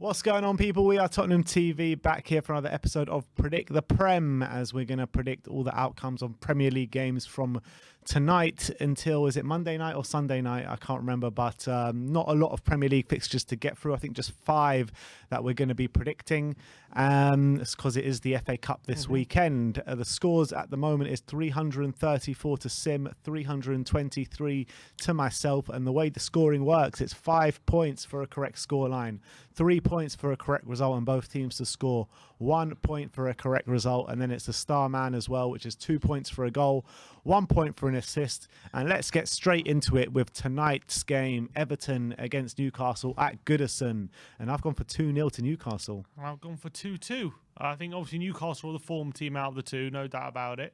What's going on, people? We are Tottenham TV, back here for another episode of Predict the Prem, as we're going to predict all the outcomes on Premier League games from tonight until, is it Monday night or Sunday night? I can't remember, but not a lot of Premier League fixtures to get through. I think just 5 that we're going to be predicting. It's because it is the FA Cup this weekend. The scores at the moment is 334 to Sim, 323 to myself. And the way the scoring works, it's 5 points for a correct scoreline, 3 points for a correct result and both teams to score, 1 point for a correct result, and then it's the star man as well, which is 2 points for a goal, 1 point for an assist. And let's get straight into it with tonight's game, Everton against Newcastle at Goodison. And I've gone for 2-0 to Newcastle. I've gone for 2-2. I think obviously Newcastle are the form team out of the two, no doubt about it.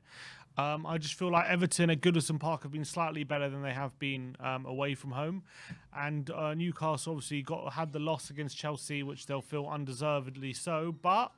I just feel like Everton at Goodison Park have been slightly better than they have been away from home. And Newcastle obviously had the loss against Chelsea, which they'll feel undeservedly so. But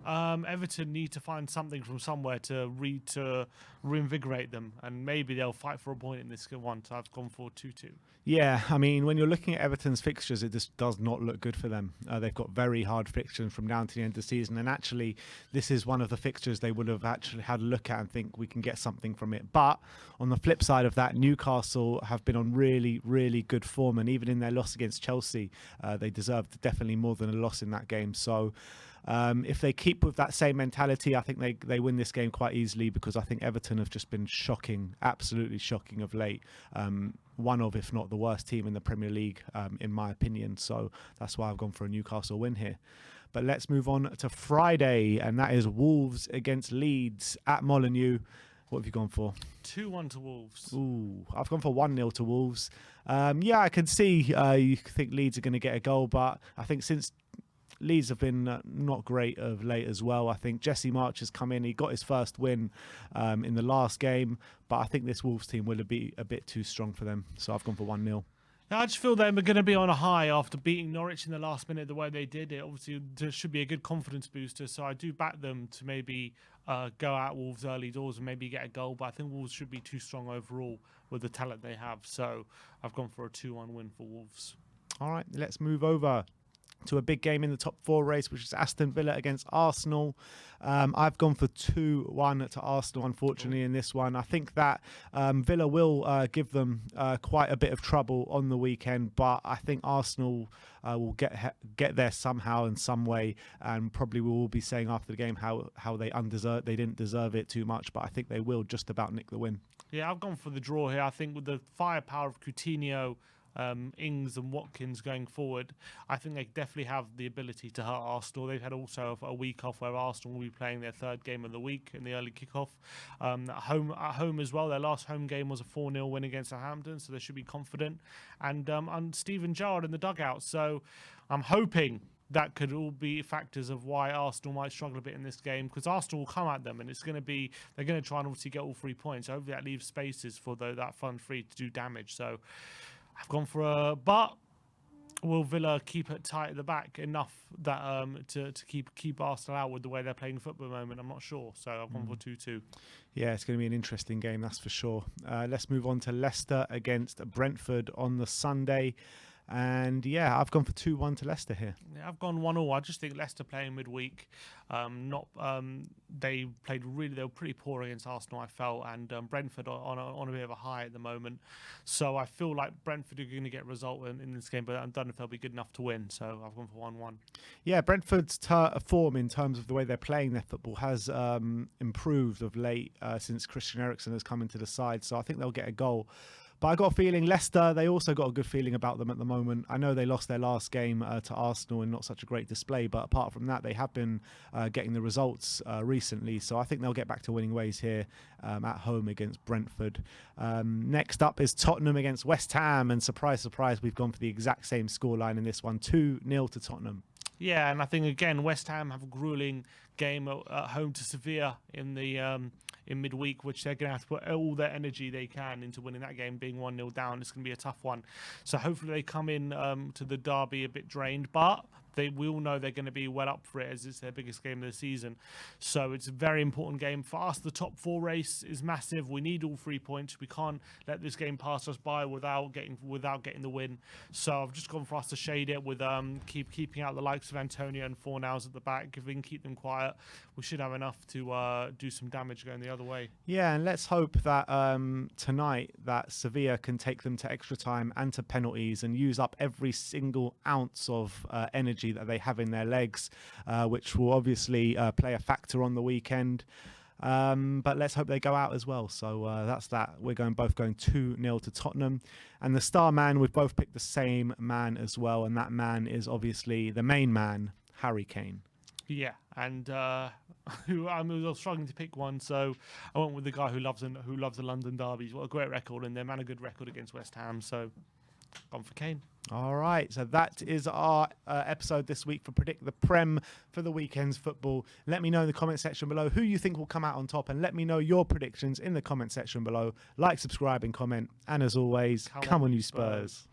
Everton need to find something from somewhere to reinvigorate them. And maybe they'll fight for a point in this one. So I've gone for 2-2. Yeah, I mean, when you're looking at Everton's fixtures, it just does not look good for them. They've got very hard fixtures from down to the end of the season. And actually, this is one of the fixtures they would have actually had a look at and think we can get something from it. But on the flip side of that, Newcastle have been on really, really good form. And even in their loss against Chelsea, they deserved definitely more than a loss in that game. So if they keep with that same mentality, I think they win this game quite easily, because I think Everton have just been shocking, absolutely shocking of late. One of, if not the worst team in the Premier League, in my opinion. So that's why I've gone for a Newcastle win here. But let's move on to Friday, and that is Wolves against Leeds at Molineux. What have you gone for? 2-1 to Wolves. Ooh, I've gone for 1-0 to Wolves. Yeah, I can see you think Leeds are going to get a goal, but I think since Leeds have been not great of late as well. I think Jesse March has come in. He got his first win in the last game, but I think this Wolves team will be a bit too strong for them. So I've gone for 1-0. I just feel they're going to be on a high after beating Norwich in the last minute the way they did. It obviously should be a good confidence booster. So I do back them to maybe go out Wolves early doors and maybe get a goal. But I think Wolves should be too strong overall with the talent they have. So I've gone for a 2-1 win for Wolves. All right, let's move over to a big game in the top 4 race, which is Aston Villa against Arsenal. I've gone for 2-1 to Arsenal, unfortunately, in this one. I think that Villa will give them quite a bit of trouble on the weekend, but I think Arsenal will get there somehow in some way, and probably we will be saying after the game how they didn't deserve it too much, but I think they will just about nick the win. Yeah, I've gone for the draw here. I think with the firepower of Coutinho, Ings and Watkins going forward, I think they definitely have the ability to hurt Arsenal. They've had also a week off where Arsenal will be playing their 3rd game of the week in the early kickoff. At home as well, their last home game was a 4-0 win against Southampton, so they should be confident. And Steven Gerrard in the dugout, so I'm hoping that could all be factors of why Arsenal might struggle a bit in this game, because Arsenal will come at them and they're going to try and obviously get all 3 points. So hopefully that leaves spaces for that front three to do damage. So I've gone for but will Villa keep it tight at the back enough that to keep Arsenal out with the way they're playing football at the moment? I'm not sure. So I've gone for 2-2. Yeah, it's going to be an interesting game, that's for sure. Let's move on to Leicester against Brentford on the Sunday. And yeah, I've gone for 2-1 to Leicester here. Yeah, I've gone 1-1. I just think Leicester playing midweek. They were pretty poor against Arsenal, I felt, and Brentford are on a bit of a high at the moment. So I feel like Brentford are going to get a result in this game, but I don't know if they'll be good enough to win. So I've gone for 1-1. Yeah, Brentford's form in terms of the way they're playing their football has improved of late since Christian Eriksen has come into the side. So I think they'll get a goal. But I got a feeling Leicester, they also got a good feeling about them at the moment. I know they lost their last game to Arsenal in not such a great display, but apart from that, they have been getting the results recently. So I think they'll get back to winning ways here at home against Brentford. Next up is Tottenham against West Ham. And surprise, surprise, we've gone for the exact same scoreline in this one, 2-0 to Tottenham. Yeah, and I think, again, West Ham have a gruelling game at home to Sevilla in the in midweek, which they're going to have to put all their energy they can into winning that game, being 1-0 down. It's going to be a tough one. So hopefully they come in to the derby a bit drained, but we all know they're going to be well up for it as it's their biggest game of the season. So it's a very important game for us. The top 4 race is massive. We need all 3 points. We can't let this game pass us by without getting the win. So I've just gone for us to shade it with keeping out the likes of Antonio and Fornals at the back. If we can keep them quiet, we should have enough to do some damage going the other way. Yeah, and let's hope that tonight that Sevilla can take them to extra time and to penalties and use up every single ounce of energy that they have in their legs, which will obviously play a factor on the weekend. But let's hope they go out as well. So that's that. We're both going 2-0 to Tottenham. And the star man, we've both picked the same man as well. And that man is obviously the main man, Harry Kane. Yeah, and I was struggling to pick one, so I went with the guy who loves the London derbies. What a great record, and they're a good record against West Ham. So gone for Kane. All right, so that is our episode this week for Predict the Prem for the weekend's football. Let me know in the comment section below who you think will come out on top, and let me know your predictions in the comment section below. Like, subscribe, and comment. And as always, come on you Spurs.